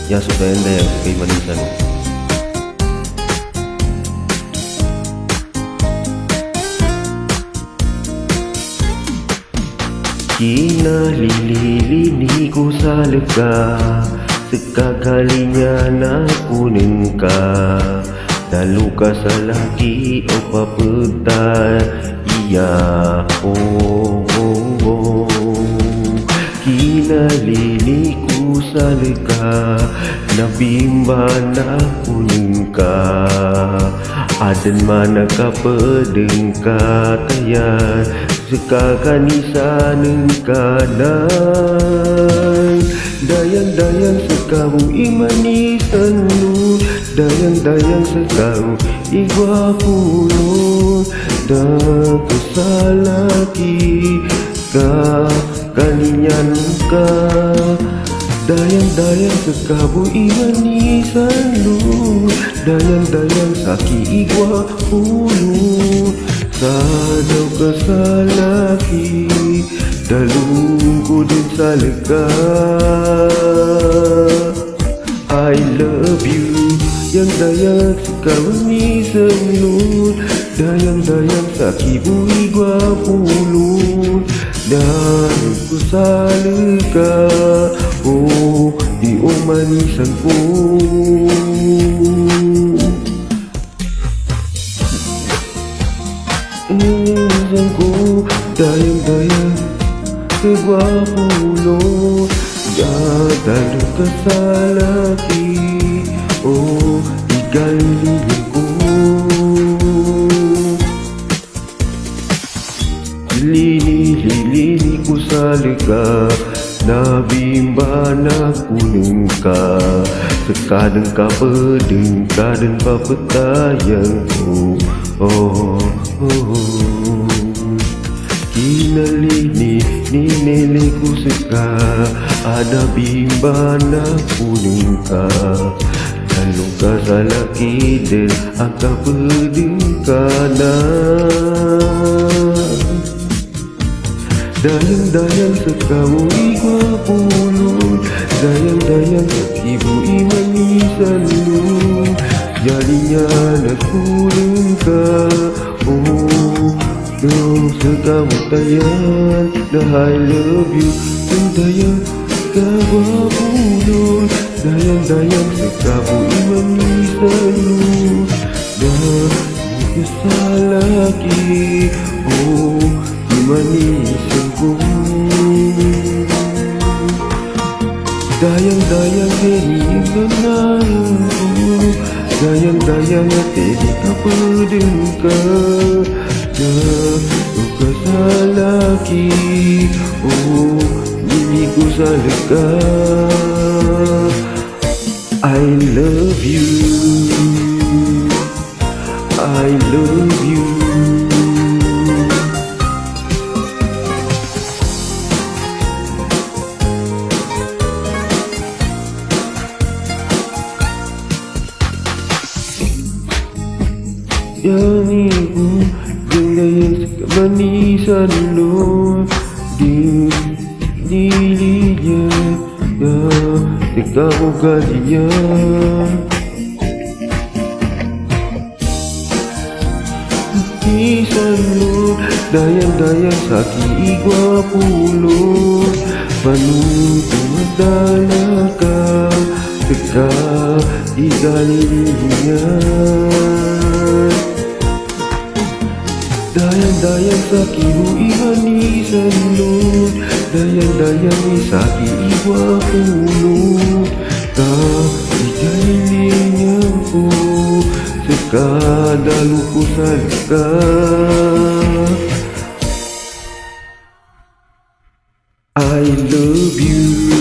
yang suka anda yang suka manisan. Kina lili ku saleka sekalinya naku nengka dan luka salaki opa petai iya Kina lili ku saleka nabimba naku nengka aden manakah pedengka tayan sekakan isanen kanan dayang-dayang sekamu imani sanu dayang-dayang sekamu igwa pulun dan kesalaki ka kaninya nuka dayang-dayang sekamu imani sanu dayang-dayang saki igwa pulun sadau kesalaki dalungku din salika I love you yang dayang sekawani senun dayang-dayang sakibu igwa pulun dan ku salika oh di omanisanku Zanku dayang-dayang segwa pulo Jadalu kesalaki oh igalilingku Lili ku salika nabimba naku nengka sekadeng ka pedengka dan papetayangku Kina lini ni neleku seka ada bimba naku nengka dan luka salaki dan angka pedengkanan dayang-dayang sekamu igwa pulun dayang-dayang ibu imani sanu jadinya naku nengka oh dong sekamu tayan dah I love you dayang sekamu pulun dayang-dayang sekamu imani sanu dah kesalaki oh manisanku dayang-dayang heri menangku dayang-dayang heri kapedengka luka salaki oh milikku saleka I love you I love you yang ibu dengan manisan lo di dirinya ya kamu kalinya manisan lo dayang-dayang saki igwa pulun panuh madalaka teka igalinya dayang-dayang sakibu imani sanun dayang-dayang isaki igwa pulun ka igalinya ko sekadaluku salika I love you